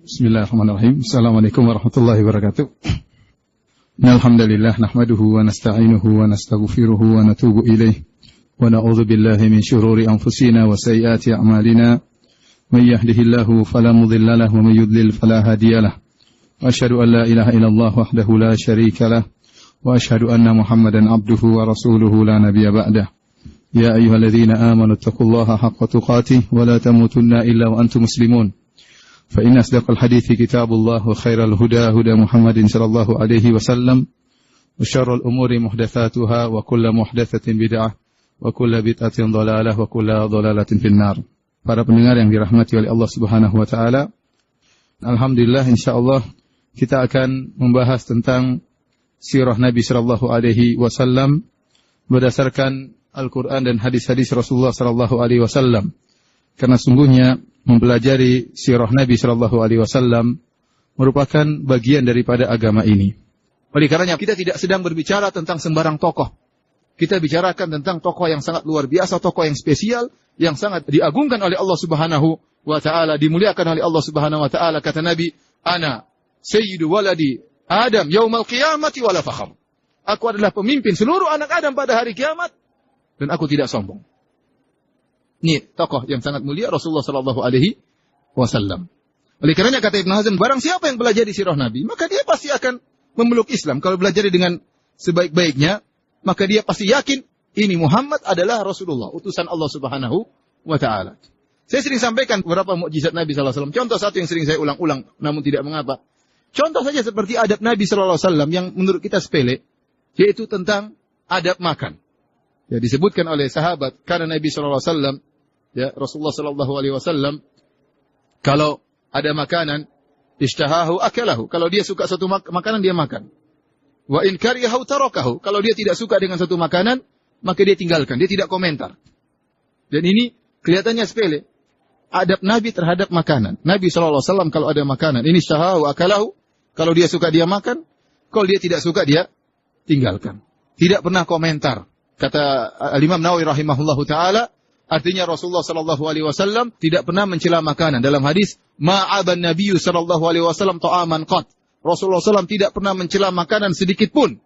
Bismillahirrahmanirrahim. Assalamualaikum warahmatullahi wabarakatuh. Alhamdulillah nahmaduhu wa nasta'inuhu wa nastaghfiruhu wa natubu ilaih wa na'udzu billahi min shururi anfusina wa sayyiati a'malina. May yahdihillahu fala mudilla lahu wa may yudlil fala hadiyalah. Wa asyhadu an la ilaha illallah wahdahu la syarika lah wa asyhadu anna Muhammadan abduhu wa rasuluhu la nabiyya ba'dah. Ya ayyuhalladzina amanu taqullaha haqqa tuqatih wa la tamutunna illa wa antum muslimun. فإن أصدق الحديث كتاب الله وخير الهدى هدى محمد صلى الله عليه وسلم وشر الأمور محدثاتها وكل محدثة بدعة وكل بدعة ضلالة وكل ضلالة في النار. Para pendengar yang dirahmati oleh Allah Subhanahu wa taala, alhamdulillah insyaallah kita akan membahas tentang sirah Nabi sallallahu alaihi wasallam berdasarkan Al-Qur'an dan hadis-hadis Rasulullah sallallahu alaihi wasallam. Karena sungguhnya mempelajari sirah Nabi sallallahu alaihi wasallam merupakan bagian daripada agama ini. Oleh karenanya kita tidak sedang berbicara tentang sembarang tokoh. Kita bicarakan tentang tokoh yang sangat luar biasa, tokoh yang spesial, yang sangat diagungkan oleh Allah Subhanahu wa taala, dimuliakan oleh Allah Subhanahu wa taala. Kata Nabi, "Ana sayyidu waladi Adam yaumal qiyamati wala fakhar." Aku adalah pemimpin seluruh anak Adam pada hari kiamat dan aku tidak sombong. Ini tokoh yang sangat mulia Rasulullah sallallahu alaihi wasallam. Oleh karenanya kata Ibnu Hazm, barang siapa yang belajar di sirah Nabi, maka dia pasti akan memeluk Islam. Kalau belajar dengan sebaik-baiknya, maka dia pasti yakin ini Muhammad adalah Rasulullah, utusan Allah Subhanahu wa taala. Saya sering sampaikan beberapa mukjizat Nabi sallallahu alaihi wasallam. Contoh satu yang sering saya ulang-ulang namun tidak mengapa. Contoh saja seperti adab Nabi sallallahu alaihi wasallam yang menurut kita sepele, yaitu tentang adab makan. Ya, disebutkan oleh sahabat karena Nabi sallallahu alaihi wasallam, ya, Rasulullah sallallahu alaihi wasallam kalau ada makanan ishtahahu akalahu, kalau dia suka satu makanan dia makan. Wa in karihahu tarakahu, kalau dia tidak suka dengan satu makanan maka dia tinggalkan, dia tidak komentar. Dan ini kelihatannya sepele. Adab Nabi terhadap makanan. Nabi sallallahu alaihi wasallam kalau ada makanan ini ishtahahu akalahu, kalau dia suka dia makan, kalau dia tidak suka dia tinggalkan. Tidak pernah komentar. Kata Al-Imam Nawawi rahimahullahu taala, artinya Rasulullah sallallahu alaihi wasallam tidak pernah mencela makanan. Dalam hadis, ma'aban nabiyyu sallallahu alaihi wasallam ta'aman qat. Rasulullah sallallahu tidak pernah mencela makanan sedikit pun.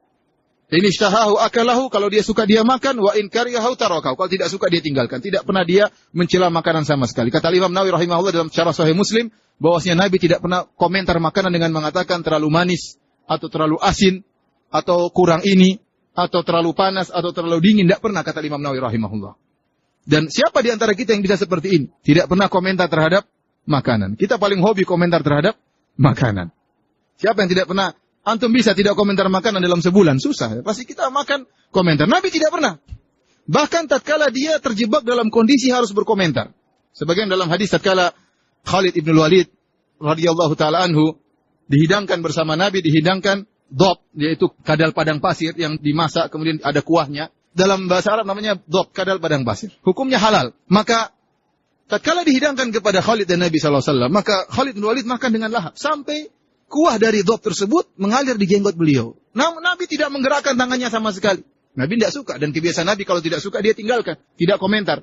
Ini ishtahahu akalahu, kalau dia suka dia makan, wa in karihahu tarakahu, kalau tidak suka dia tinggalkan. Tidak pernah dia mencela makanan sama sekali. Kata Imam Nawawi rahimahullah dalam syarah Sahih Muslim, bahwasanya Nabi tidak pernah komentar makanan dengan mengatakan terlalu manis atau terlalu asin atau kurang ini atau terlalu panas atau terlalu dingin. Tidak pernah, kata Imam Nawawi rahimahullah. Dan siapa di antara kita yang bisa seperti ini? Tidak pernah komentar terhadap makanan. Kita paling hobi komentar terhadap makanan. Siapa yang tidak pernah? Antum bisa tidak komentar makanan dalam sebulan? Susah. Pasti kita makan komentar. Nabi tidak pernah. Bahkan tatkala dia terjebak dalam kondisi harus berkomentar. Sebagian dalam hadis tatkala Khalid ibn Walid radhiyallahu taala anhu dihidangkan bersama Nabi, dihidangkan dob, yaitu kadal padang pasir yang dimasak kemudian ada kuahnya. Dalam bahasa Arab namanya dob, kadal padang pasir. Hukumnya halal. Maka tatkala dihidangkan kepada Khalid dan Nabi sallallahu alaihi wasallam, maka Khalid bin Walid makan dengan lahap sampai kuah dari dob tersebut mengalir di jenggot beliau. Namun Nabi tidak menggerakkan tangannya sama sekali. Nabi tidak suka, dan kebiasaan Nabi kalau tidak suka dia tinggalkan, tidak komentar.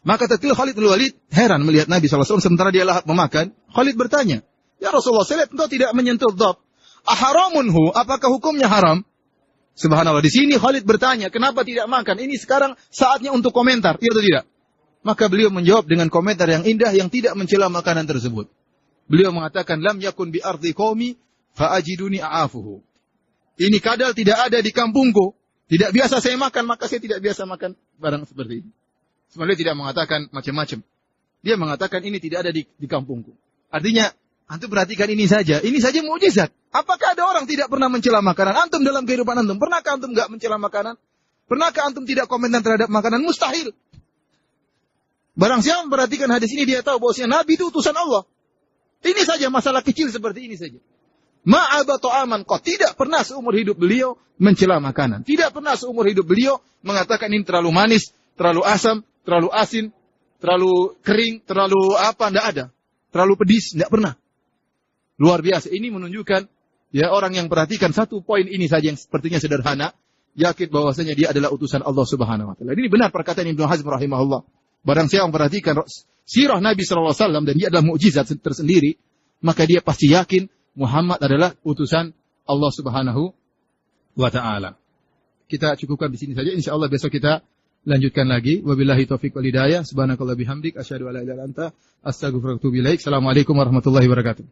Maka tatkala Khalid bin Walid heran melihat Nabi sallallahu alaihi wasallam sementara dia lahap memakan, Khalid bertanya, "Ya Rasulullah, saya lihat engkau tidak menyentuh dob. Aharamunhu, apakah hukumnya haram?" Subhanallah, di sini Khalid bertanya, kenapa tidak makan? Ini sekarang saatnya untuk komentar, iya atau tidak? Maka beliau menjawab dengan komentar yang indah yang tidak mencela makanan tersebut. Beliau mengatakan, lam yakun bi ardi qaumi fa ajiduni a'afuhu. Ini kadal tidak ada di kampungku. Tidak biasa saya makan, maka saya tidak biasa makan barang seperti ini. Sebenarnya dia tidak mengatakan macam-macam. Dia mengatakan ini tidak ada di kampungku. Artinya, antum perhatikan ini saja mukjizat. Apakah ada orang tidak pernah mencela makanan? Antum dalam kehidupan antum, pernahkah antum enggak mencela makanan? Pernahkah antum tidak komentar terhadap makanan? Mustahil. Barang siapa memperhatikan hadis ini, dia tahu bahwasanya Nabi itu utusan Allah. Ini saja masalah kecil seperti ini saja. Ma'aba ta'aman qat, tidak pernah seumur hidup beliau mencela makanan. Tidak pernah seumur hidup beliau mengatakan ini terlalu manis, terlalu asam, terlalu asin, terlalu kering, terlalu apa, enggak ada. Terlalu pedis, enggak pernah. Luar biasa. Ini menunjukkan ya orang yang perhatikan satu poin ini saja yang sepertinya sederhana, yakin bahwasanya dia adalah utusan Allah Subhanahu wa taala. Ini benar perkataan Ibnu Hazm rahimahullah. Barang siapa memperhatikan sirah Nabi sallallahu alaihi wasallam dan dia adalah mukjizat tersendiri, maka dia pasti yakin Muhammad adalah utusan Allah Subhanahu wa taala. Kita cukupkan di sini saja. Insyaallah besok kita lanjutkan lagi. Wabillahi taufiq wal hidayah. Subhanakallah bihamdik asyhadu an la ilaha illa anta astaghfiruka wa atubu ilaik. Assalamualaikum warahmatullahi wabarakatuh.